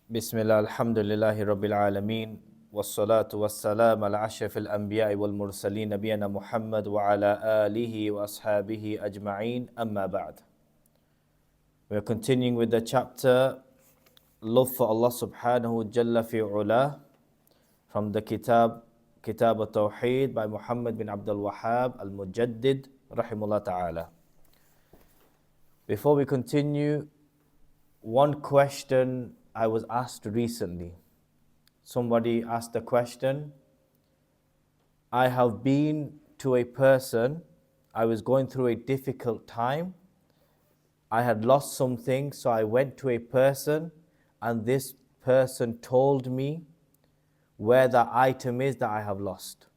Bismillah, alhamdulillahi rabbil alameen, wassalatu wassalam ala ashrafil anbiya'i wal mursaleen, nabiyana Muhammad wa ala alihi wa ashabihi ajma'een, amma ba'd. We are continuing with the chapter Love for Allah subhanahu jalla fi'ula from the Kitab Ut-Tawheed by Muhammad bin Abdul Wahhab al-Mujaddid rahimullah ta'ala. Before we continue, one question I was asked recently. Somebody asked the question, I have been to a person, I was going through a difficult time, I had lost something, so I went to a person and this person told me where the item is that I have lost.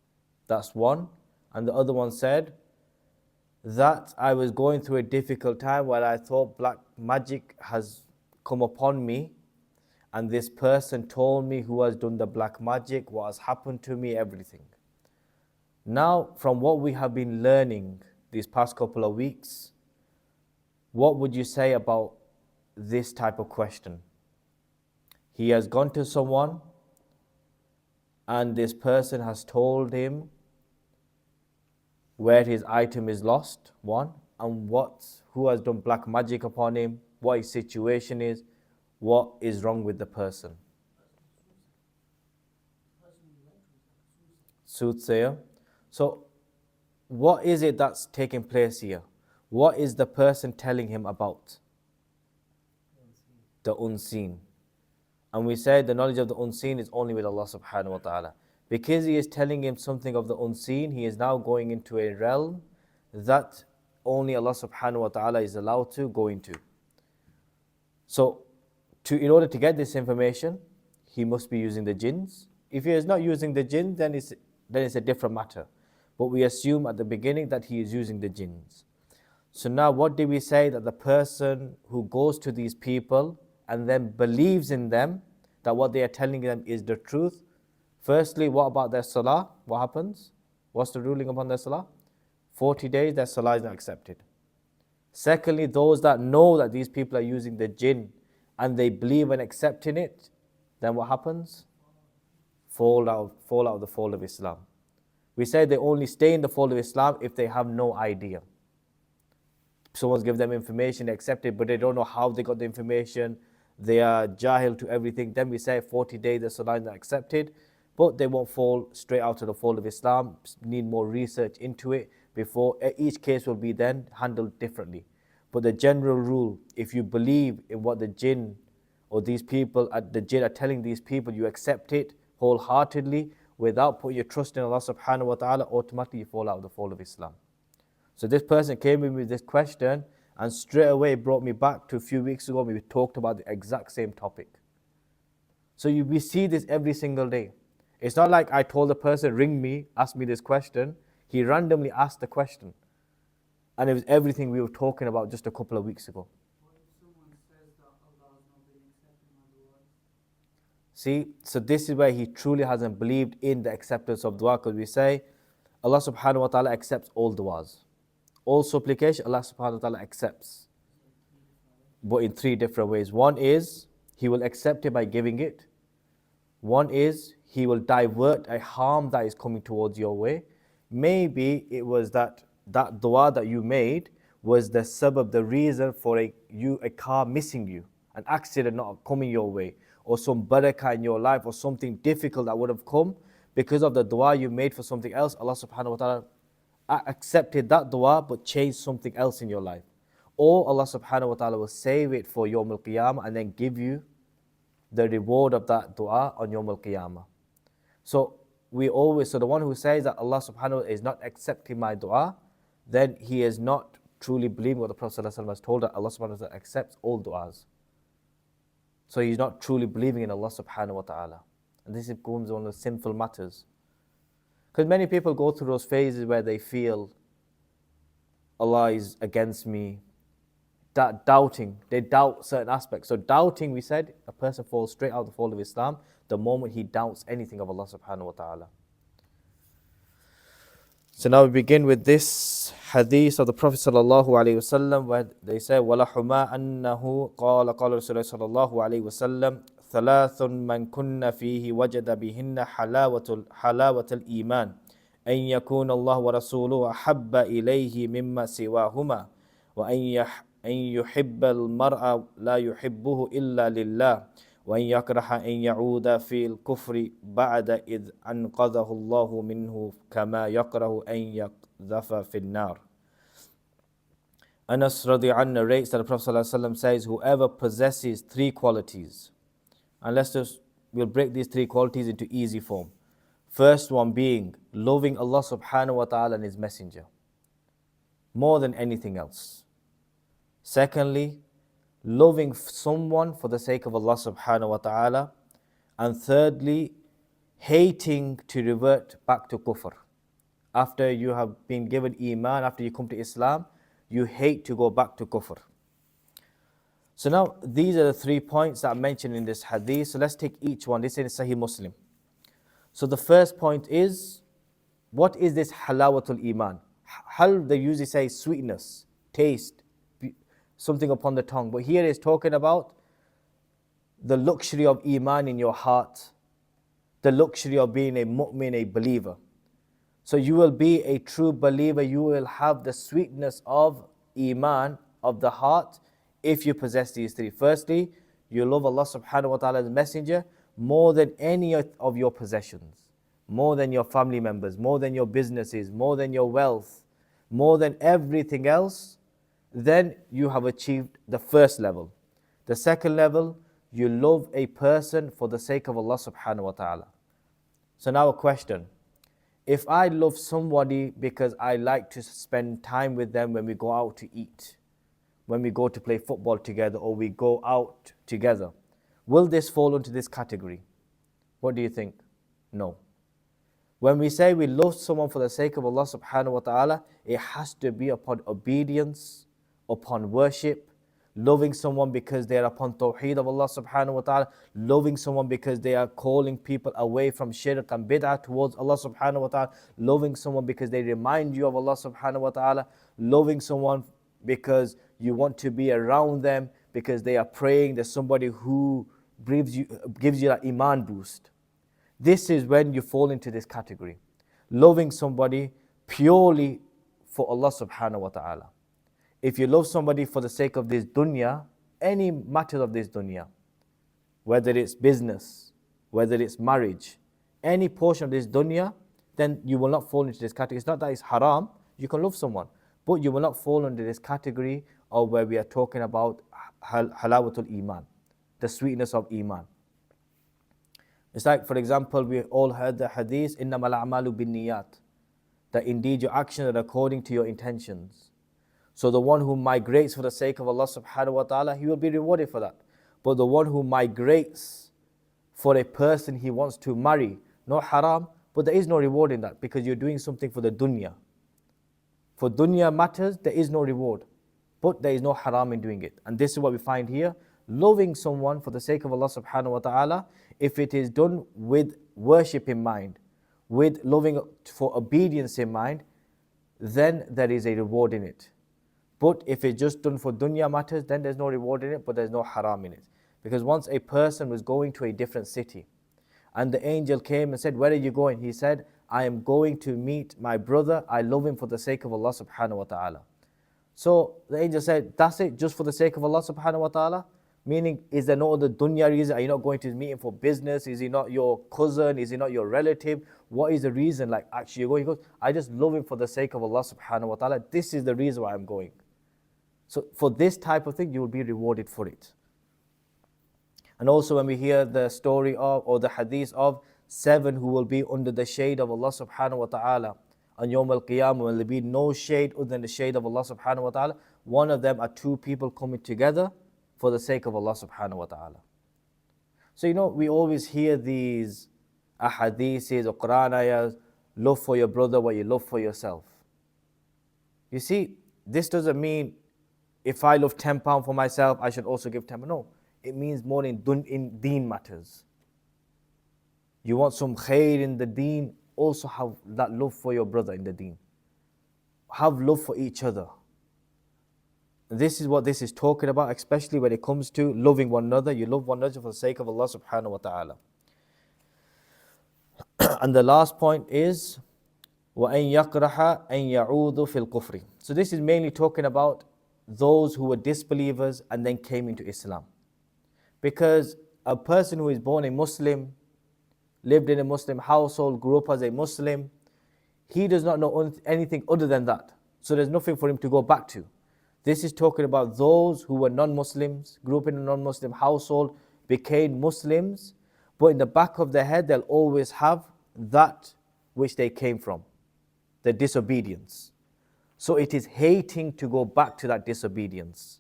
That's one. And the other one said that I was going through a difficult time where I thought black magic has come upon me, and this person told me who has done the black magic, what has happened to me, everything. Now, from what we have been learning these past couple of weeks, what would you say about this type of question? He has gone to someone and this person has told him where his item is lost, one, and who has done black magic upon him, what his situation is, what is wrong with the person. Soothsayer. So, what is it that's taking place here? What is the person telling him about? The unseen. And we said the knowledge of the unseen is only with Allah subhanahu wa ta'ala. Because he is telling him something of the unseen, he is now going into a realm that only Allah subhanahu wa ta'ala is allowed to go into. So, in order to get this information, he must be using the jinns. If he is not using the jinn, then it's a different matter. But we assume at the beginning that he is using the jinns. So now what did we say? That the person who goes to these people and then believes in them, that what they are telling them is the truth. Firstly, what about their salah? What happens? What's the ruling upon their salah? 40 days, their salah is not accepted. Secondly, those that know that these people are using the jinn and they believe and accept in it, then what happens? Fall out of the fold of Islam. We say they only stay in the fold of Islam if they have no idea. Someone's given them information, they accept it, but they don't know how they got the information. They are jahil to everything. Then we say 40 days the salah is not accepted, but they won't fall straight out of the fold of Islam. Need more research into it before each case will be then handled differently. But the general rule, if you believe in what the jinn or these people, the jinn are telling these people, you accept it wholeheartedly without putting your trust in Allah subhanahu wa ta'ala, automatically you fall out of the fold of Islam. So this person came in with this question and straight away brought me back to a few weeks ago when we talked about the exact same topic. So we see this every single day. It's not like I told the person, ring me, ask me this question. He randomly asked the question. And it was everything we were talking about just a couple of weeks ago. What if someone says that Allah has not been accepting my dua? See, so this is where he truly hasn't believed in the acceptance of dua, because we say Allah subhanahu wa ta'ala accepts all duas. All supplication, Allah subhanahu wa ta'ala accepts. But in three different ways. One is, He will accept it by giving it. One is, He will divert a harm that is coming towards your way. Maybe it was that dua that you made was the sabab, the reason for a car missing you, an accident not coming your way, or some barakah in your life, or something difficult that would have come because of the dua you made for something else. Allah subhanahu wa ta'ala accepted that dua but changed something else in your life. Or Allah subhanahu wa ta'ala will save it for Yawm al-Qiyamah and then give you the reward of that dua on Yawm al-Qiyamah. So the one who says that Allah subhanahu wa ta'ala is not accepting my dua, then he is not truly believing what the Prophet ﷺ has told, that Allah subhanahu wa ta'ala accepts all du'as. So he's not truly believing in Allah subhanahu wa ta'ala. And this becomes one of the sinful matters. Because many people go through those phases where they feel Allah is against me, doubting, they doubt certain aspects. So doubting, we said, a person falls straight out of the fold of Islam the moment he doubts anything of Allah subhanahu wa ta'ala. So now we begin with this hadith of the Prophet sallallahu alaihi wasallam, where they say, وَلَحُمَا أَنَّهُ قَالَ رَسُولُ اللَّهِ صَلَّى اللَّهُ عَلَيْهِ وَسَلَّمَ ثلاث من كن فيه وجد بهن حلاوة الإيمان أن يكون الله ورسوله أحب إليه مما سواهما أن يحب المرء لا يحبه إلا لله وأن يكره أن يعود في الكفر بعد إذ أنقذه الله منه كما يكره أن يقذف في النار. Anas radiallahu anhu narrates that the Prophet ﷺ says, whoever possesses three qualities, and we'll break these three qualities into easy form. First one being loving Allah subhanahu wa ta'ala and His Messenger more than anything else. Secondly, loving someone for the sake of Allah subhanahu wa ta'ala. And thirdly, hating to revert back to kufr. After you have been given iman, after you come to Islam, you hate to go back to kufr. So now, these are the 3 points that are mentioned in this hadith. So let's take each one. This is Sahih Muslim. So the first point is, what is this halawatul iman? Hal, they usually say sweetness, taste, something upon the tongue. But here it's talking about the luxury of iman in your heart, the luxury of being a mu'min, a believer. So you will be a true believer, you will have the sweetness of iman, of the heart, if you possess these three. Firstly, you love Allah subhanahu wa ta'ala's messenger more than any of your possessions, more than your family members, more than your businesses, more than your wealth, more than everything else. Then you have achieved the first level. The second level, you love a person for the sake of Allah subhanahu wa ta'ala. So now a question. If I love somebody because I like to spend time with them when we go out to eat, when we go to play football together, or we go out together, will this fall into this category? What do you think? No. When we say we love someone for the sake of Allah subhanahu wa ta'ala, it has to be upon obedience, upon worship, loving someone because they are upon Tawheed of Allah subhanahu wa ta'ala, loving someone because they are calling people away from shirk and bid'ah towards Allah subhanahu wa ta'ala, loving someone because they remind you of Allah subhanahu wa ta'ala, loving someone because you want to be around them, because they are praying, there's somebody who gives you that iman boost. This is when you fall into this category. Loving somebody purely for Allah subhanahu wa ta'ala. If you love somebody for the sake of this dunya, any matter of this dunya, whether it's business, whether it's marriage, any portion of this dunya, then you will not fall into this category. It's not that it's haram, you can love someone, but you will not fall into this category of where we are talking about halawatul iman, the sweetness of iman. It's like, for example, we all heard the hadith, innamal a'malu bin niyat, that indeed your actions are according to your intentions. So the one who migrates for the sake of Allah subhanahu wa ta'ala, he will be rewarded for that. But the one who migrates for a person he wants to marry, no haram, but there is no reward in that, because you're doing something for the dunya. For dunya matters, there is no reward, but there is no haram in doing it. And this is what we find here. Loving someone for the sake of Allah subhanahu wa ta'ala, if it is done with worship in mind, with loving for obedience in mind, then there is a reward in it. But if it's just done for dunya matters, then there's no reward in it, but there's no haram in it. Because once a person was going to a different city, and the angel came and said, where are you going? He said, I am going to meet my brother, I love him for the sake of Allah subhanahu wa ta'ala. So the angel said, that's it, just for the sake of Allah subhanahu wa ta'ala? Meaning, is there no other dunya reason? Are you not going to meet him for business? Is he not your cousin? Is he not your relative? What is the reason? Like, actually, you're going? He goes, I just love him for the sake of Allah subhanahu wa ta'ala. This is the reason why I'm going. So for this type of thing, you will be rewarded for it. And also when we hear the story of, or the hadith of 7 who will be under the shade of Allah subhanahu wa ta'ala on Yawm al-Qiyamah, when there be no shade other than the shade of Allah subhanahu wa ta'ala, one of them are 2 people coming together for the sake of Allah subhanahu wa ta'ala. So we always hear these ahadiths or Quran ayahs, love for your brother what you love for yourself. You see, this doesn't mean if I love £10 for myself, I should also give £10. No, it means more in deen matters. You want some khair in the deen, also have that love for your brother in the deen. Have love for each other. This is what this is talking about, especially when it comes to loving one another. You love one another for the sake of Allah subhanahu wa ta'ala. And the last point is وَأَن يَقْرَحَ أَن يَعُودُ فِي الْكُفْرِ. So this is mainly talking about those who were disbelievers and then came into Islam. Because a person who is born a Muslim, lived in a Muslim household, grew up as a Muslim, he does not know anything other than that. So there's nothing for him to go back to. This is talking about those who were non-Muslims, grew up in a non-Muslim household, became Muslims, but in the back of their head they'll always have that which they came from, the disobedience. So it is hating to go back to that disobedience.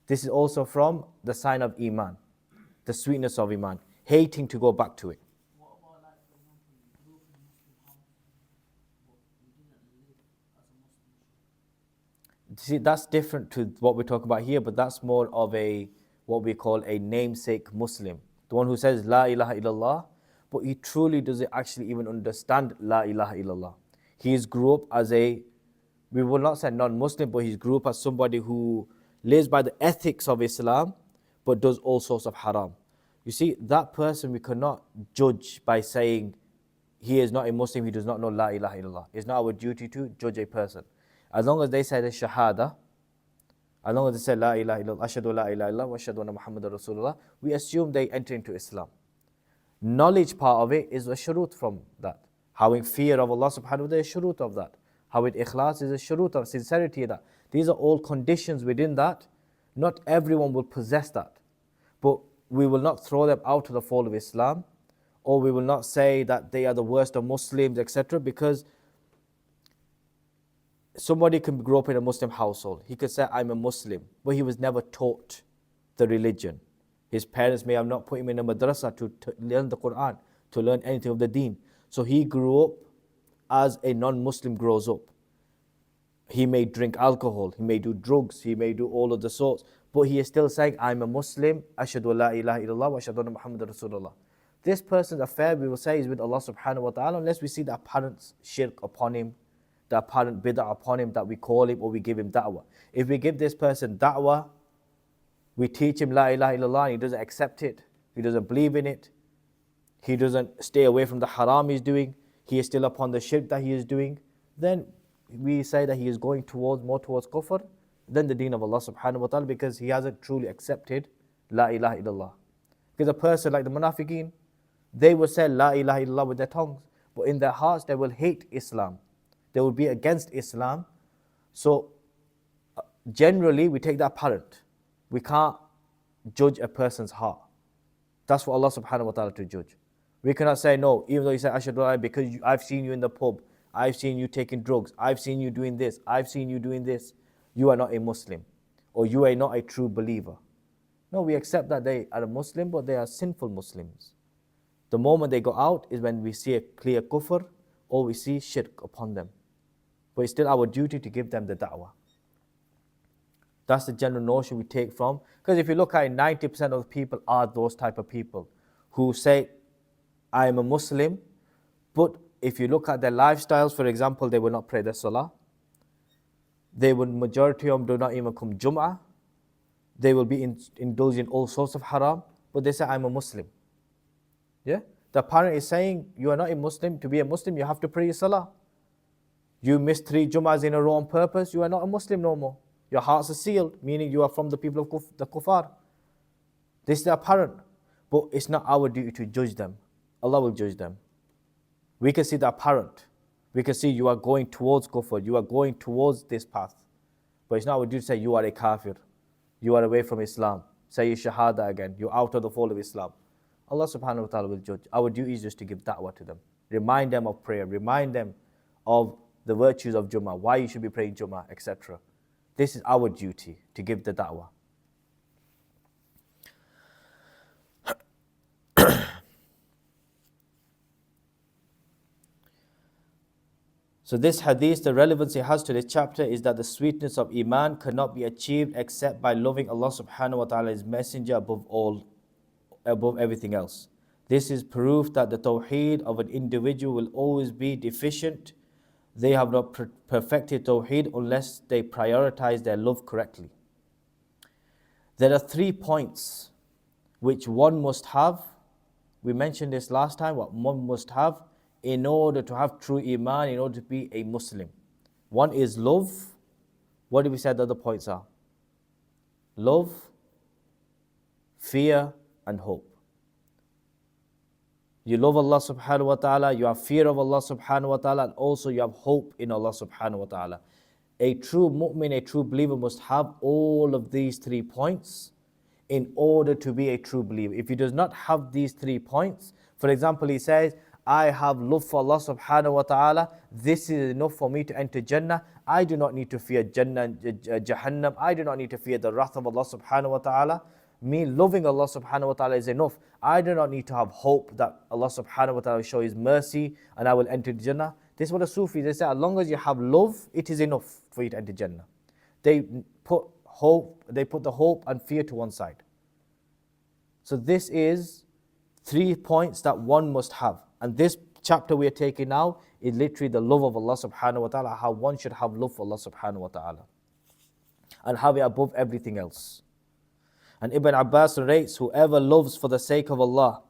This is also from the sign of Iman, the sweetness of Iman, hating to go back to it. What about, like, for example, you grew up in a Muslim house, but you didn't live as a Muslim? See, that's different to what we're talking about here, but that's more of a, what we call a namesake Muslim. The one who says La ilaha illallah, but he truly doesn't actually even understand La ilaha illallah. He's grew up as a, we will not say non-Muslim, but he's grew up as somebody who lives by the ethics of Islam, but does all sorts of haram. You see, that person we cannot judge by saying he is not a Muslim, he does not know La ilaha illallah. It's not our duty to judge a person. As long as they say the Shahada, as long as they say La ilaha illallah, Ashhadu la ilaha illallah, wa ashhadu anna Muhammadan Rasulullah, we assume they enter into Islam. Knowledge part of it is a shurut from that. Having fear of Allah subhanahu wa ta'ala is a shurut of that. Having ikhlas is a shurut of sincerity of that. These are all conditions within that. Not everyone will possess that. But we will not throw them out of the fold of Islam, or we will not say that they are the worst of Muslims, etc. Because somebody can grow up in a Muslim household. He could say, I'm a Muslim, but he was never taught the religion. His parents may have not put him in a madrasa to learn the Quran, to learn anything of the deen. So he grew up as a non-Muslim grows up. He may drink alcohol, he may do drugs, he may do all of the sorts, but he is still saying, I'm a Muslim, Ashhadu la ilaha illallah, wa ashhadu anna Muhammadan Rasulullah. This person's affair, we will say, is with Allah subhanahu wa ta'ala, unless we see the apparent shirk upon him, the apparent bid'ah upon him, that we call him or we give him da'wah. If we give this person da'wah, we teach him la ilaha illallah, and he doesn't accept it, he doesn't believe in it, he doesn't stay away from the haram he's doing, he is still upon the shirk that he is doing, then we say that he is going more towards kufr than the deen of Allah subhanahu wa ta'ala, because he hasn't truly accepted la ilaha illallah. Because a person like the munafiqeen, they will say la ilaha illallah with their tongues, but in their hearts they will hate Islam. They will be against Islam. So generally we take that apparent. We can't judge a person's heart. That's for Allah subhanahu wa ta'ala to judge. We cannot say, no, even though you say Ashhadu Allah, because I've seen you in the pub, I've seen you taking drugs, I've seen you doing this, I've seen you doing this, you are not a Muslim, or you are not a true believer. No, we accept that they are a Muslim, but they are sinful Muslims. The moment they go out is when we see a clear kufr, or we see shirk upon them. But it's still our duty to give them the da'wah. That's the general notion we take from, because if you look at it, 90% of people are those type of people who say, I am a Muslim, but if you look at their lifestyles, for example, they will not pray their salah. They will, majority of them do not even come Jum'ah. They will be indulging all sorts of haram, but they say, I'm a Muslim. Yeah? The parent is saying, you are not a Muslim. To be a Muslim, you have to pray your salah. You miss 3 Jum'ahs in a row on purpose, you are not a Muslim no more. Your hearts are sealed, meaning you are from the people of the kuffar. This is apparent, but it's not our duty to judge them. Allah will judge them. We can see the apparent. We can see you are going towards kufr, you are going towards this path. But it's not our duty to say you are a kafir, you are away from Islam, say your shahada again, you're out of the fold of Islam. Allah subhanahu wa ta'ala will judge. Our duty is just to give da'wah to them. Remind them of prayer, remind them of the virtues of Jummah, why you should be praying Jummah, etc. This is our duty, to give the da'wah. So this hadith, the relevance it has to this chapter is that the sweetness of Iman cannot be achieved except by loving Allah subhanahu wa ta'ala, His messenger, above everything else. This is proof that the Tawheed of an individual will always be deficient. They have not perfected Tawheed unless they prioritize their love correctly. There are 3 points which one must have. We mentioned this last time, what one must have in order to have true Iman, in order to be a Muslim. One is love. What did we say the other points are? Love, fear, and hope. You love Allah subhanahu wa ta'ala, you have fear of Allah subhanahu wa ta'ala, and also you have hope in Allah subhanahu wa ta'ala. A true mu'min, a true believer must have all of these 3 points in order to be a true believer. If he does not have these 3 points, for example, he says, I have love for Allah subhanahu wa ta'ala, this is enough for me to enter Jannah. I do not need to fear Jannah and Jahannam. I do not need to fear the wrath of Allah subhanahu wa ta'ala. Me loving Allah subhanahu wa ta'ala is enough. I do not need to have hope that Allah subhanahu wa ta'ala will show His mercy and I will enter Jannah. This is what the Sufis, they say, as long as you have love, it is enough for you to enter Jannah. They put the hope and fear to one side. So this is 3 points that one must have. And this chapter we are taking now is literally the love of Allah subhanahu wa ta'ala, how one should have love for Allah subhanahu wa ta'ala. And have it above everything else. And Ibn Abbas narrates, whoever loves for the sake of Allah,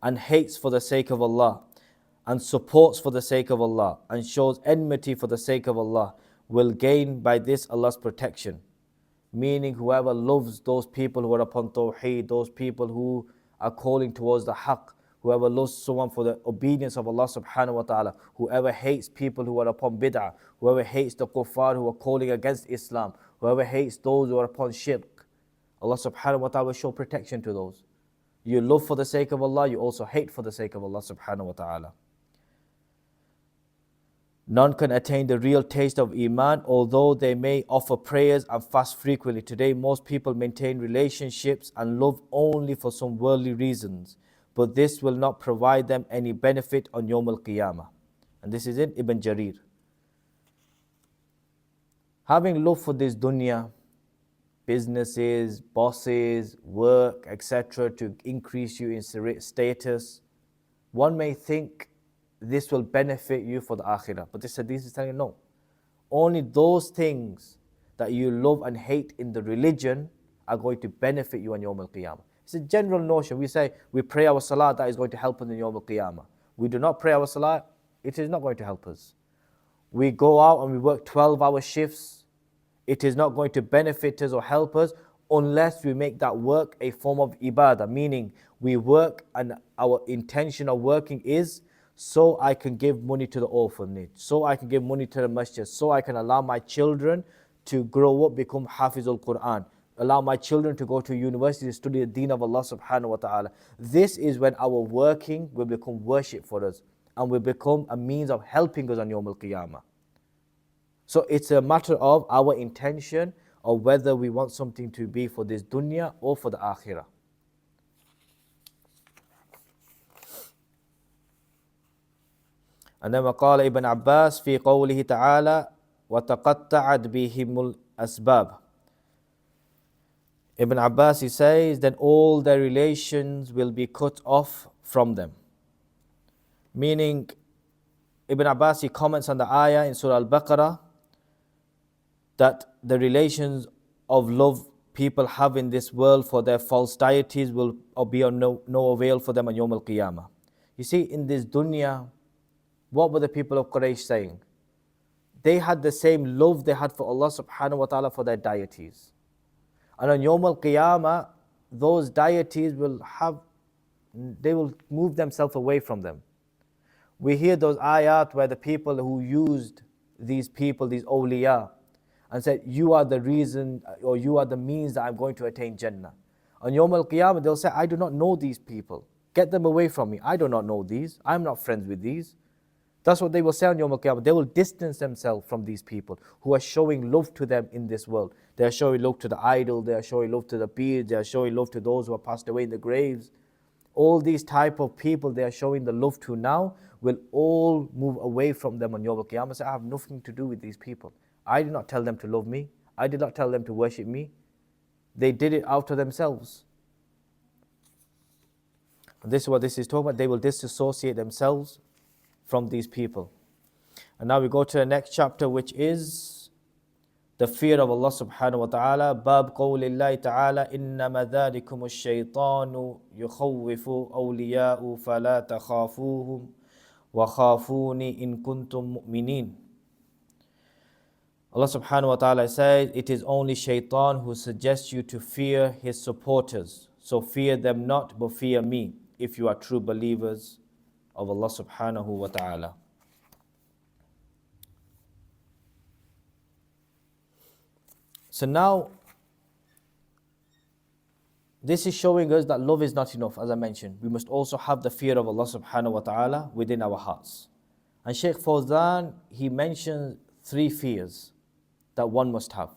and hates for the sake of Allah, and supports for the sake of Allah, and shows enmity for the sake of Allah, will gain by this Allah's protection. Meaning whoever loves those people who are upon Tawheed, those people who are calling towards the Haqq, whoever loves someone for the obedience of Allah subhanahu wa ta'ala, whoever hates people who are upon bid'ah, whoever hates the kuffar who are calling against Islam, whoever hates those who are upon shirk, Allah subhanahu wa ta'ala will show protection to those. You love for the sake of Allah, you also hate for the sake of Allah subhanahu wa ta'ala. None can attain the real taste of Iman, although they may offer prayers and fast frequently. Today, most people maintain relationships and love only for some worldly reasons, but this will not provide them any benefit on Yawm al-Qiyamah. And this is in Ibn Jarir. Having love for this dunya, businesses, bosses, work, etc., to increase you in status, one may think this will benefit you for the akhirah. But this hadith is telling you no. Only those things that you love and hate in the religion are going to benefit you on Yawm al-Qiyamah. It's a general notion. We say we pray our salah, that is going to help us in Yawm al-Qiyamah. We do not pray our salah, it is not going to help us. We go out and we work 12-hour shifts, it is not going to benefit us or help us unless we make that work a form of ibadah. Meaning we work and our intention of working is so I can give money to the orphanage, so I can give money to the masjid, so I can allow my children to grow up, become Hafizul Quran, allow my children to go to university to study the deen of Allah subhanahu wa ta'ala. This is when our working will become worship for us and will become a means of helping us on Yawm al-Qiyamah. So it's a matter of our intention of whether we want something to be for this dunya or for the akhirah. And then وقال ابن عباس في قوله تعالى وتقطعت بهم الأسباب. Ibn Abbas, he says, then all their relations will be cut off from them. Meaning, Ibn Abbas, he comments on the ayah in Surah Al-Baqarah that the relations of love people have in this world for their false deities will be of no avail for them on Yawm al-Qiyamah. You see, in this dunya, what were the people of Quraysh saying? They had the same love they had for Allah subhanahu wa ta'ala for their deities. And on Yawm al-Qiyamah, those deities will move themselves away from them. We hear those ayat where the people who used these people, these awliya, and said, you are the reason or you are the means that I'm going to attain Jannah. On Yawm al-Qiyamah, they'll say, I do not know these people. Get them away from me. I do not know these. I'm not friends with these. That's what they will say on Yawm al-Qiyamah. They will distance themselves from these people who are showing love to them in this world. They are showing love to the idol, they are showing love to the peers, they are showing love to those who are passed away in the graves. All these type of people they are showing the love to now will all move away from them on Yawm al-Qiyamah. Say, I have nothing to do with these people. I did not tell them to love me. I did not tell them to worship me. They did it out of themselves. And this is what this is talking about. They will disassociate themselves from these people. And now we go to the next chapter, which is the fear of Allah subhanahu wa ta'ala. Bab qawlillahi ta'ala, innama dhalikum ash-shaytanu yukhawwifu awliya'u fala takhafuhum wa khafuni in kuntum mu'minin. Allah subhanahu wa ta'ala says, it is only shaitan who suggests you to fear his supporters. So fear them not, but fear me, if you are true believers of Allah subhanahu wa ta'ala. So now, this is showing us that love is not enough, as I mentioned. We must also have the fear of Allah subhanahu wa ta'ala within our hearts. And Shaykh Fawzan, he mentions 3 fears that one must have.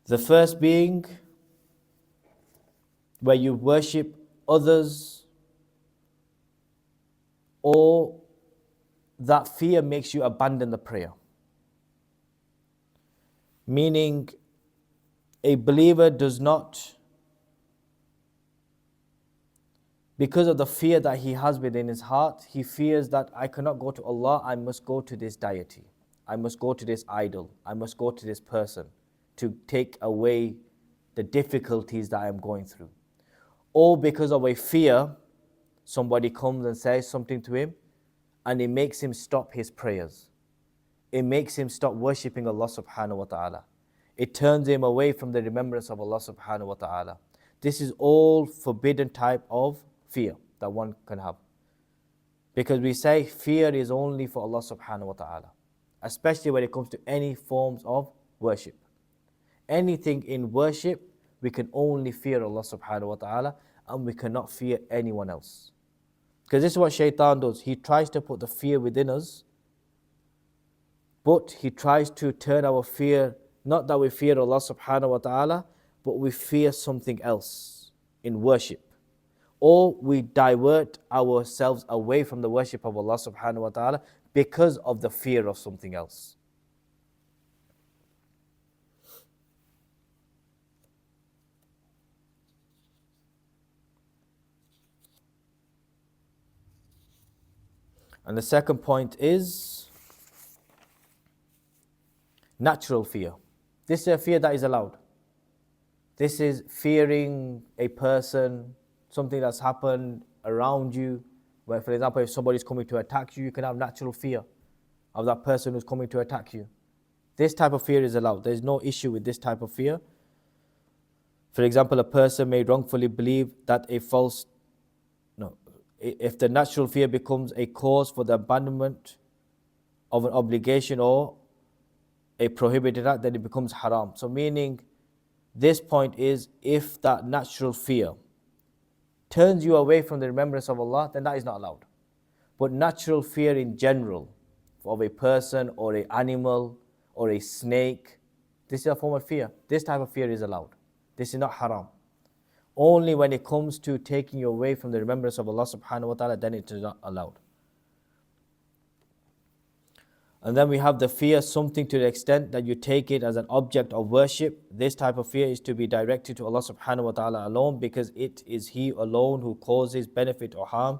The first being where you worship others, or that fear makes you abandon the prayer. Meaning, a believer does not, because of the fear that he has within his heart, he fears that I cannot go to Allah, I must go to this deity. I must go to this idol. I must go to this person to take away the difficulties that I am going through. Or because of a fear, somebody comes and says something to him and it makes him stop his prayers. It makes him stop worshipping Allah subhanahu wa ta'ala. It turns him away from the remembrance of Allah subhanahu wa ta'ala. This is all forbidden type of fear that one can have. Because we say fear is only for Allah subhanahu wa ta'ala. Especially when it comes to any forms of worship. Anything in worship, we can only fear Allah subhanahu wa ta'ala, and we cannot fear anyone else. Because this is what shaitan does. He tries to put the fear within us, but he tries to turn our fear, not that we fear Allah subhanahu wa ta'ala, but we fear something else in worship. Or we divert ourselves away from the worship of Allah subhanahu wa ta'ala because of the fear of something else. And the second point is natural fear. This is a fear that is allowed. This is fearing a person, something that's happened around you. Where, for example, if somebody is coming to attack you, you can have natural fear of that person who's coming to attack you. This type of fear is allowed. There's no issue with this type of fear. For example, a person may wrongfully believe that if the natural fear becomes a cause for the abandonment of an obligation or a prohibited act, then it becomes haram. So meaning, this point is, if that natural fear turns you away from the remembrance of Allah, then that is not allowed. But natural fear in general, of a person or an animal or a snake, this is a form of fear. This type of fear is allowed. This is not haram. Only when it comes to taking you away from the remembrance of Allah subhanahu wa ta'ala, then it is not allowed. And then we have the fear, something to the extent that you take it as an object of worship. This type of fear is to be directed to Allah subhanahu wa ta'ala alone, because it is He alone who causes benefit or harm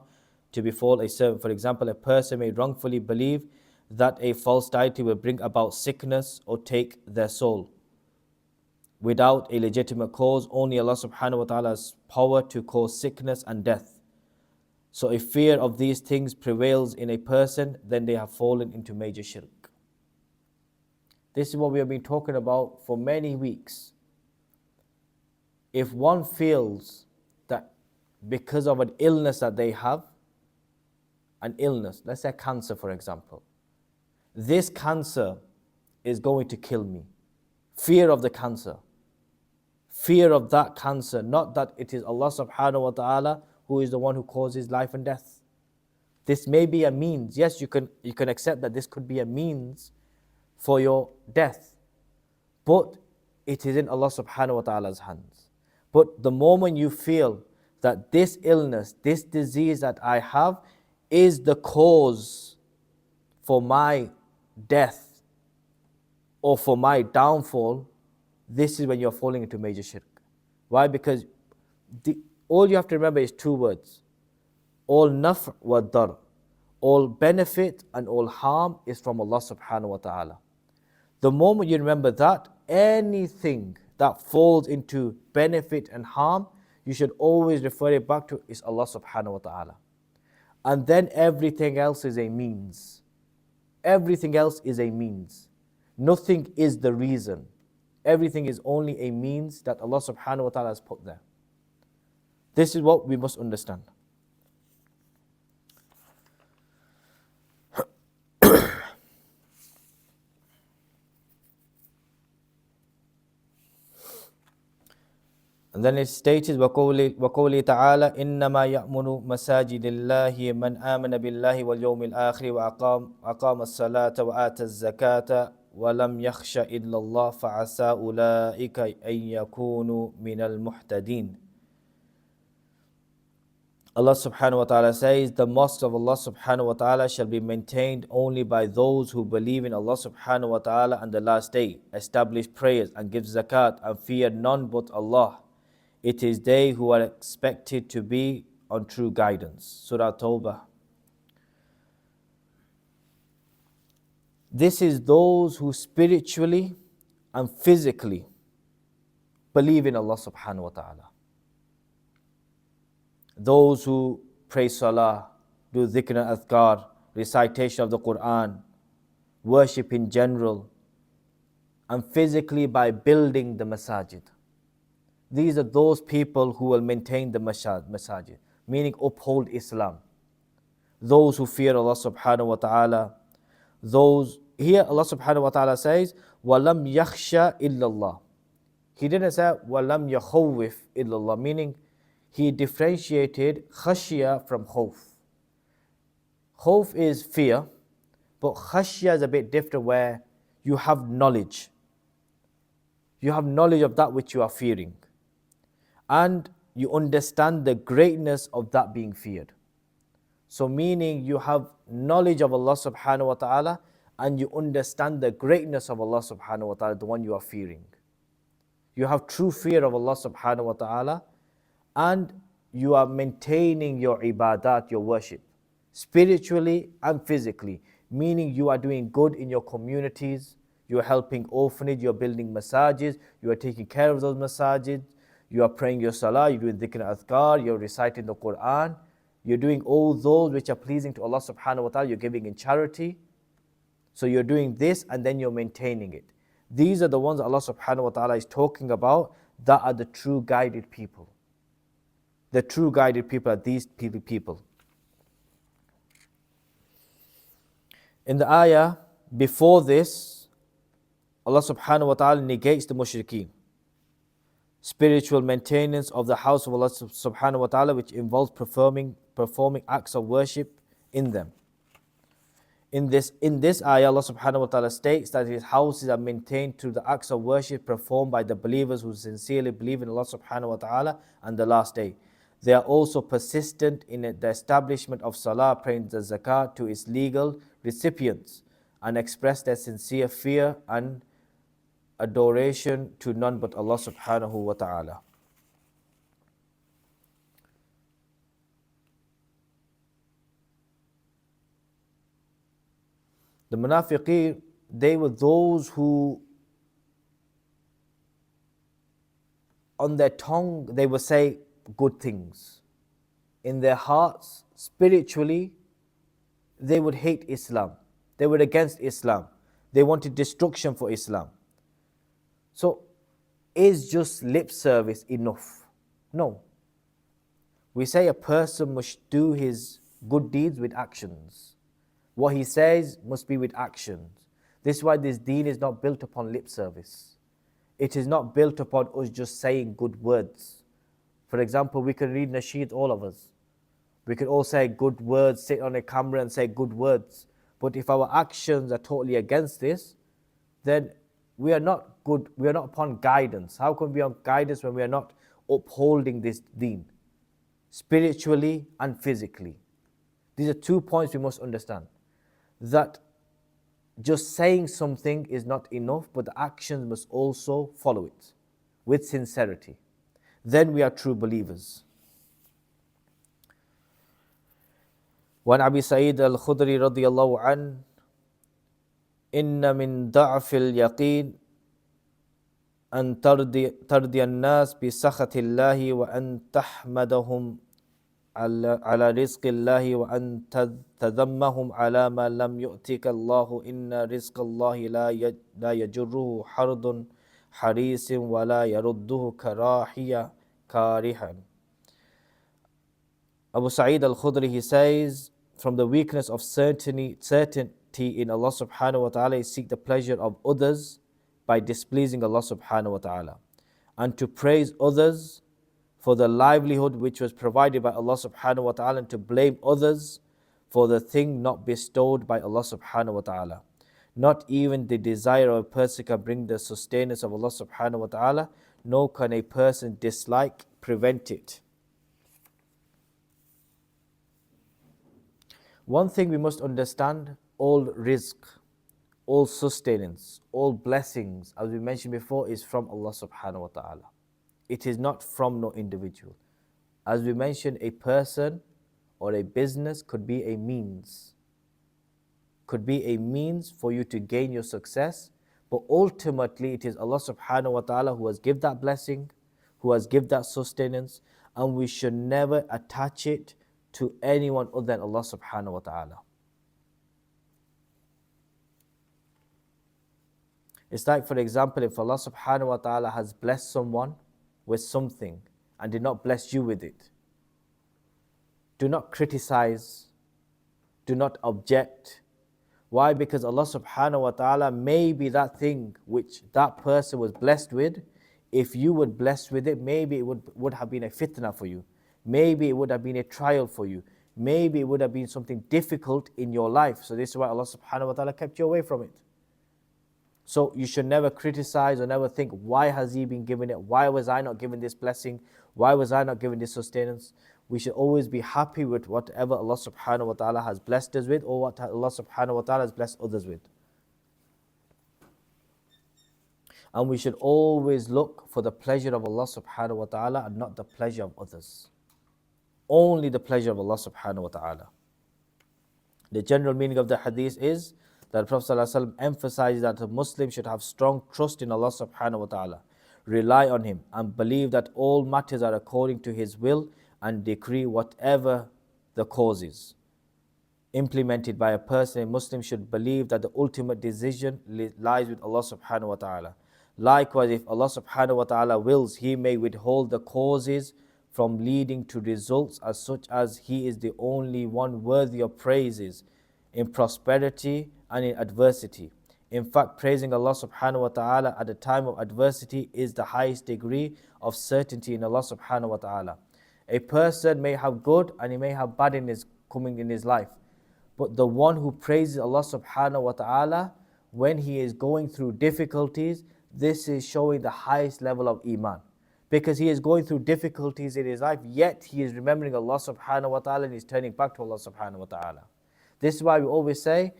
to befall a servant. For example, a person may wrongfully believe that a false deity will bring about sickness or take their soul. Without a legitimate cause, only Allah subhanahu wa ta'ala has power to cause sickness and death. So if fear of these things prevails in a person, then they have fallen into major shirk. This is what we have been talking about for many weeks. If one feels that because of an illness that they have, an illness, let's say cancer for example, this cancer is going to kill me. Fear of the cancer. Fear of that cancer, not that it is Allah subhanahu wa ta'ala who is the one who causes life and death. This may be a means. Yes, you can accept that this could be a means for your death. But it is in Allah subhanahu wa ta'ala's hands. But the moment you feel that this illness, this disease that I have is the cause for my death or for my downfall, this is when you're falling into major shirk. Why? Because all you have to remember is 2 words. All naf' wa dar. All benefit and all harm is from Allah subhanahu wa ta'ala. The moment you remember that, anything that falls into benefit and harm, you should always refer it back to is Allah subhanahu wa ta'ala. And then everything else is a means. Everything else is a means. Nothing is the reason. Everything is only a means that Allah subhanahu wa ta'ala has put there. This is what we must understand. And then it stated, وَقَوْلِ تَعَالَى إِنَّمَا يَأْمُنُ مَسَاجِدِ اللَّهِ مَنْ آمَنَ بِاللَّهِ وَالْيَوْمِ الْآخِرِ وَأَقَامَ الصَّلَاةَ وَآتَى الزَّكَاةَ وَلَمْ يَخْشَ إِلَّا اللَّهَ فَعَسَى أُولَٰئِكَ أَن يَكُونُوا مِنَ الْمُهْتَدِينَ. Allah subhanahu wa ta'ala says, the mosques of Allah subhanahu wa ta'ala shall be maintained only by those who believe in Allah subhanahu wa ta'ala and the last day, establish prayers and give zakat and fear none but Allah. It is they who are expected to be on true guidance. Surah Tawbah. This is those who spiritually and physically believe in Allah subhanahu wa ta'ala. Those who pray salah, do dhikr and adhkar, recitation of the Quran, worship in general, and physically by building the masajid. These are those people who will maintain the masajid, meaning uphold Islam. Those who fear Allah subhanahu wa ta'ala. Those, here Allah subhanahu wa ta'ala says, وَلَمْ يَخْشَ إِلَّا اللَّهِ. He didn't say, وَلَمْ يَخَوِّفْ إِلَّا اللَّهِ, meaning he differentiated khashya from khawf. Khawf is fear, but khashya is a bit different where you have knowledge. You have knowledge of that which you are fearing. And you understand the greatness of that being feared. So meaning you have knowledge of Allah subhanahu wa ta'ala and you understand the greatness of Allah subhanahu wa ta'ala, the one you are fearing. You have true fear of Allah subhanahu wa ta'ala and you are maintaining your ibadat, your worship, spiritually and physically, meaning you are doing good in your communities, you are helping orphanage, you are building masajids, you are taking care of those masajids, you are praying your salah, you are doing dhikr and adhkar, you are reciting the Quran, you are doing all those which are pleasing to Allah subhanahu wa ta'ala, you are giving in charity. So you are doing this and then you are maintaining it. These are the ones Allah subhanahu wa ta'ala is talking about, that are the true guided people. The true guided people are these people. In the ayah before this, Allah subhanahu wa ta'ala negates the mushrikeen. Spiritual maintenance of the house of Allah subhanahu wa ta'ala, which involves performing acts of worship in them. In this ayah, Allah subhanahu wa ta'ala states that His houses are maintained through the acts of worship performed by the believers who sincerely believe in Allah subhanahu wa ta'ala and the last day. They are also persistent in the establishment of salah, praying the zakat to its legal recipients, and express their sincere fear and adoration to none but Allah subhanahu wa ta'ala. The munafiqeen, they were those who on their tongue they would say good things. In their hearts, spiritually, they would hate Islam. They were against Islam. They wanted destruction for Islam. So, is just lip service enough? No. We say a person must do his good deeds with actions. What he says must be with actions. This is why this deen is not built upon lip service. It is not built upon us just saying good words. For example, we can read nasheed, all of us. We can all say good words, sit on a camera and say good words. But if our actions are totally against this, then we are not good, we are not upon guidance. How can we be on guidance when we are not upholding this deen? Spiritually and physically. These are 2 points we must understand. That just saying something is not enough, but the actions must also follow it with sincerity. Then we are true believers. وعن أبي سعيد الخدري رضي الله عنه إن من ضعف اليقين أن ترضي الناس بسخط الله وأن تحمدهم على رزق الله وأن تذمهم على ما لم يؤتك الله إن رزق الله لا يجره حرض حريص ولا يرده كارها. Abu Sa'id al-Khudri, he says, from the weakness of certainty in Allah subhanahu wa ta'ala is seek the pleasure of others by displeasing Allah subhanahu wa ta'ala, and to praise others for the livelihood which was provided by Allah subhanahu wa ta'ala, and to blame others for the thing not bestowed by Allah subhanahu wa ta'ala. Not even the desire of a person can bring the sustenance of Allah subhanahu wa ta'ala, nor can a person dislike prevent it. One thing we must understand, all rizq, all sustenance, all blessings, as we mentioned before, is from Allah subhanahu wa ta'ala. It is not from no individual. As we mentioned, a person or a business could be a means. Could be a means for you to gain your success, but ultimately it is Allah subhanahu wa ta'ala who has given that blessing, who has given that sustenance, and we should never attach it to anyone other than Allah subhanahu wa ta'ala. It's like, for example, if Allah subhanahu wa ta'ala has blessed someone with something and did not bless you with it, do not criticize, do not object. Why? Because Allah subhanahu wa ta'ala, maybe that thing which that person was blessed with, if you were blessed with it, maybe it would have been a fitna for you. Maybe it would have been a trial for you. Maybe it would have been something difficult in your life. So this is why Allah subhanahu wa ta'ala kept you away from it. So you should never criticize or never think, why has he been given it? Why was I not given this blessing? Why was I not given this sustenance? We should always be happy with whatever Allah subhanahu wa ta'ala has blessed us with, or what Allah subhanahu wa ta'ala has blessed others with. And we should always look for the pleasure of Allah subhanahu wa ta'ala and not the pleasure of others. Only the pleasure of Allah subhanahu wa ta'ala. The general meaning of the hadith is that Prophet ﷺ emphasizes that a Muslim should have strong trust in Allah subhanahu wa ta'ala, rely on Him, and believe that all matters are according to His will and decree, whatever the cause is implemented by a person. A Muslim should believe that the ultimate decision lies with Allah subhanahu wa ta'ala. Likewise, if Allah subhanahu wa ta'ala wills, He may withhold the causes from leading to results as such as He is the only one worthy of praises in prosperity and in adversity. In fact, praising Allah subhanahu wa ta'ala at the time of adversity is the highest degree of certainty in Allah subhanahu wa ta'ala. A person may have good and he may have bad coming in his life, but the one who praises Allah subhanahu wa ta'ala when he is going through difficulties, this is showing the highest level of iman. Because he is going through difficulties in his life, yet he is remembering Allah subhanahu wa ta'ala and he is turning back to Allah subhanahu wa ta'ala. This is why we always say,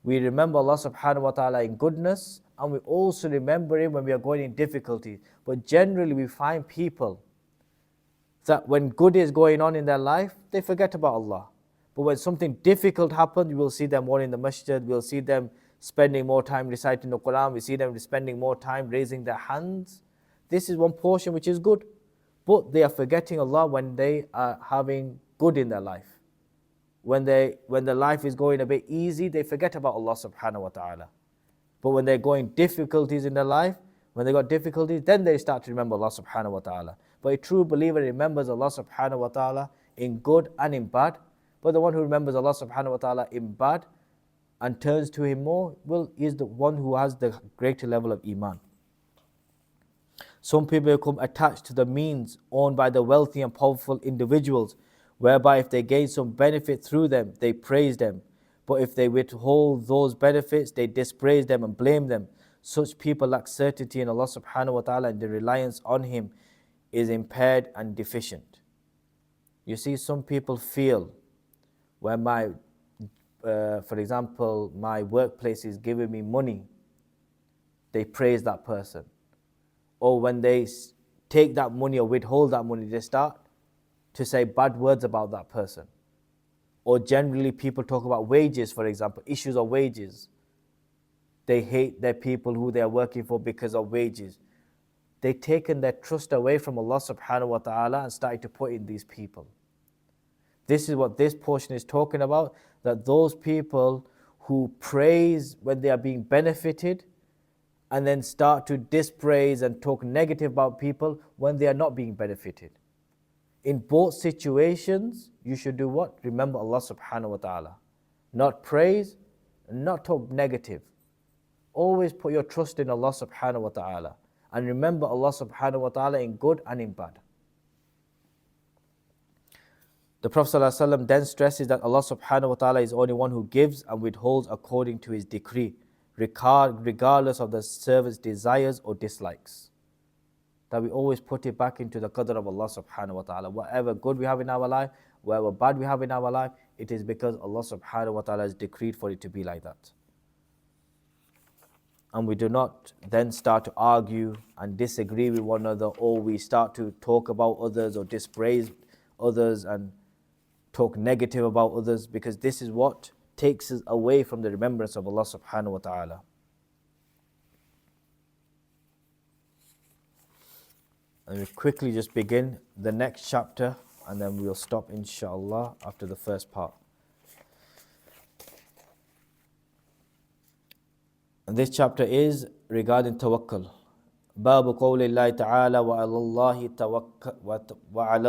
we remember Allah subhanahu wa ta'ala in goodness, and we also remember Him when we are going in difficulty. But generally we find people that when good is going on in their life, they forget about Allah. But when something difficult happens, you will see them more in the masjid, we'll see them spending more time reciting the Quran, we see them spending more time raising their hands. This is one portion which is good. But they are forgetting Allah when they are having good in their life. When their life is going a bit easy, they forget about Allah subhanahu wa ta'ala. But when they're going difficulties in their life, when they got difficulties, then they start to remember Allah subhanahu wa ta'ala. But a true believer remembers Allah subhanahu wa ta'ala in good and in bad. But the one who remembers Allah subhanahu wa ta'ala in bad and turns to Him more, is the one who has the greater level of iman. Some people become attached to the means owned by the wealthy and powerful individuals, whereby if they gain some benefit through them, they praise them. But if they withhold those benefits, they dispraise them and blame them. Such people lack certainty in Allah subhanahu wa ta'ala, and the reliance on Him is impaired and deficient. You see, some people feel when for example, my workplace is giving me money, they praise that person. Or when they take that money or withhold that money, they start to say bad words about that person. Or generally people talk about wages, for example, issues of wages. They hate their people who they are working for because of wages. They've taken their trust away from Allah subhanahu wa ta'ala and started to put in these people. This is what this portion is talking about, that those people who praise when they are being benefited and then start to dispraise and talk negative about people when they are not being benefited. In both situations, you should do what? Remember Allah subhanahu wa ta'ala. Not praise, not talk negative. Always put your trust in Allah subhanahu wa ta'ala. And remember Allah subhanahu wa ta'ala in good and in bad. The Prophet ﷺ then stresses that Allah subhanahu wa ta'ala is the only one who gives and withholds according to His decree, regardless of the servant's desires or dislikes. That we always put it back into the qadr of Allah subhanahu wa ta'ala. Whatever good we have in our life, whatever bad we have in our life, it is because Allah subhanahu wa ta'ala has decreed for it to be like that. And we do not then start to argue and disagree with one another, or we start to talk about others or dispraise others and talk negative about others, because this is what takes us away from the remembrance of Allah subhanahu wa ta'ala. And we quickly just begin the next chapter and then we'll stop inshallah after the first part. And this chapter is regarding tawakkul. باب قول الله تعالى وعلى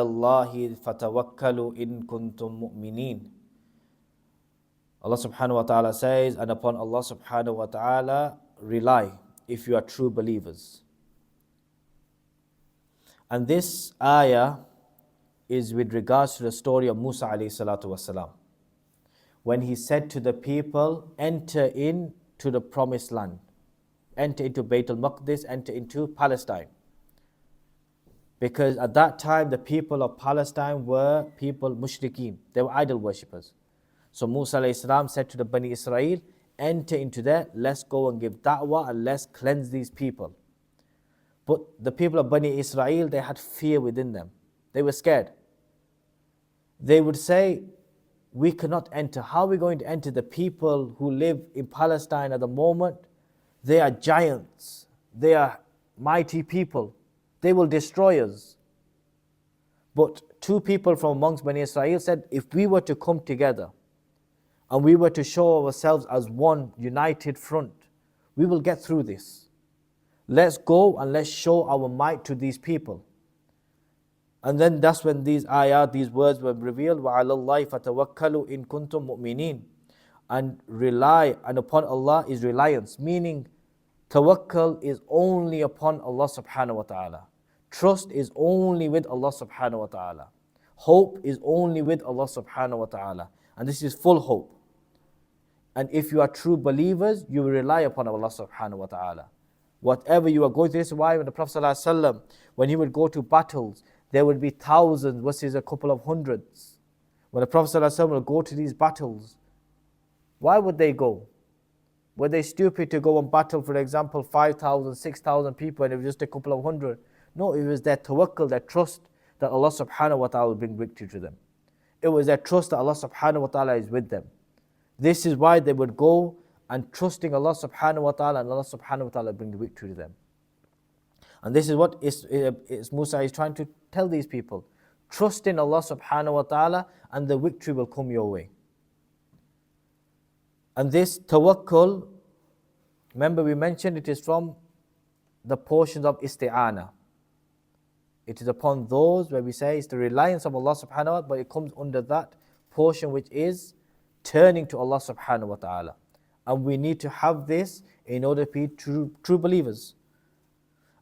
الله فتوكلوا إن كنتم مؤمنين. Allah subhanahu wa ta'ala says, and upon Allah subhanahu wa ta'ala rely if you are true believers. And this ayah is with regards to the story of Musa alayhi salatu wasalam. When he said to the people, enter into the promised land, enter into Bayt al-Maqdis, enter into Palestine. Because at that time the people of Palestine were people mushrikeen, they were idol worshippers. So Musa alayhi salam said to the Bani Israel, enter into there, let's go and give da'wah and let's cleanse these people. But the people of Bani Israel, they had fear within them. They were scared. They would say, we cannot enter. How are we going to enter? The people who live in Palestine at the moment, they are giants. They are mighty people. They will destroy us. But two people from amongst Bani Israel said, if we were to come together and we were to show ourselves as one united front, we will get through this. Let's go and let's show our might to these people. And then that's when these ayat, these words were revealed. وَعَلَى اللَّهِ فَتَوَكَّلُوا إِن كُنْتُم مُؤْمِنِينَ. And rely, and upon Allah is reliance. Meaning, tawakkul is only upon Allah subhanahu wa ta'ala. Trust is only with Allah subhanahu wa ta'ala. Hope is only with Allah subhanahu wa ta'ala. And this is full hope. And if you are true believers, you will rely upon Allah subhanahu wa ta'ala. Whatever you are going through, this is why when the Prophet ﷺ, when he would go to battles, there would be thousands versus a couple of hundreds. When the Prophet ﷺ would go to these battles, why would they go? Were they stupid to go and battle, for example, 5,000, 6,000 people and it was just a couple of hundred? No, it was their tawakkul, their trust that Allah subhanahu wa ta'ala will bring victory to them. It was their trust that Allah subhanahu wa ta'ala is with them. This is why they would go and trusting Allah subhanahu wa ta'ala, and Allah subhanahu wa ta'ala bring the victory to them. And this is what Musa is trying to tell these people. Trust in Allah subhanahu wa ta'ala and the victory will come your way. And this tawakkul, remember we mentioned it is from the portions of isti'ana. It is upon those where we say it's the reliance of Allah subhanahu wa ta'ala, but it comes under that portion which is turning to Allah subhanahu wa ta'ala. And we need to have this in order to be true believers.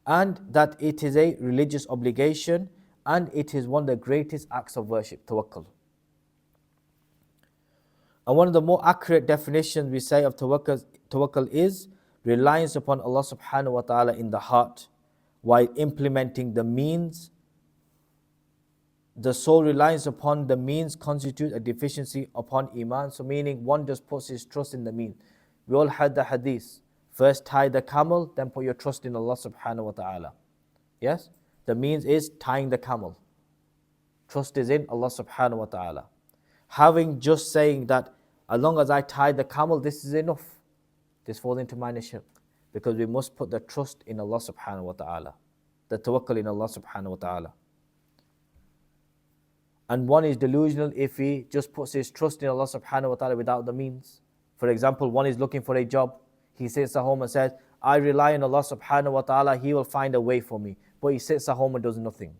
And that it is a religious obligation and it is one of the greatest acts of worship, tawakkul. And one of the more accurate definitions we say of tawakkul is reliance upon Allah subhanahu wa ta'ala in the heart while implementing the means. The sole reliance upon the means constitutes a deficiency upon iman. So meaning one just puts his trust in the means. We all had the hadith. First tie the camel, then put your trust in Allah subhanahu wa ta'ala. Yes? The means is tying the camel. Trust is in Allah subhanahu wa ta'ala. Having just saying that as long as I tie the camel, this is enough. This falls into minor shirk. Because we must put the trust in Allah subhanahu wa ta'ala. The tawakkul in Allah subhanahu wa ta'ala. And one is delusional if he just puts his trust in Allah subhanahu wa ta'ala without the means. For example, one is looking for a job. He sits at home and says, I rely on Allah subhanahu wa ta'ala, He will find a way for me. But he sits at home and does nothing.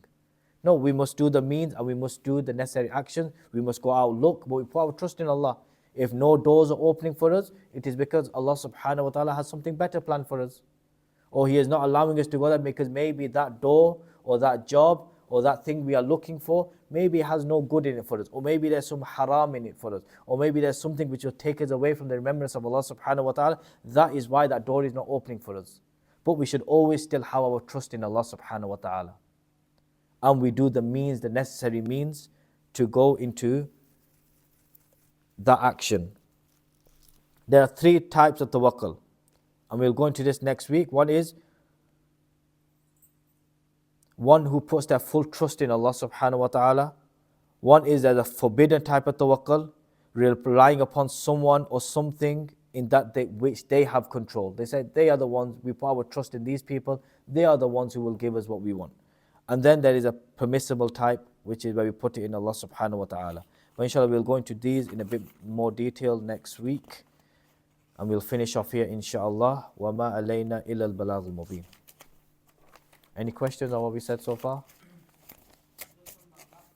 No, we must do the means and we must do the necessary action. We must go out, look, but we put our trust in Allah. If no doors are opening for us, it is because Allah subhanahu wa ta'ala has something better planned for us. Or He is not allowing us to go there because maybe that door or that job or that thing we are looking for, maybe it has no good in it for us. Or maybe there's some haram in it for us. Or maybe there's something which will take us away from the remembrance of Allah subhanahu wa ta'ala. That is why that door is not opening for us. But we should always still have our trust in Allah subhanahu wa ta'ala. And we do the means, the necessary means to go into that action. There are 3 types of tawakkul. And we'll go into this next week. One is one who puts their full trust in Allah subhanahu wa ta'ala. One is a forbidden type of tawakkul, relying upon someone or something in that which they have control. They say they are the ones, we put our trust in these people, they are the ones who will give us what we want. And then there is a permissible type, which is where we put it in Allah subhanahu wa ta'ala. But inshallah we'll go into these in a bit more detail next week. And we'll finish off here inshallah. وَمَا عَلَيْنَا إِلَّا الْبَلَاغُ الْمُبِينَ. Any questions on what we said so far?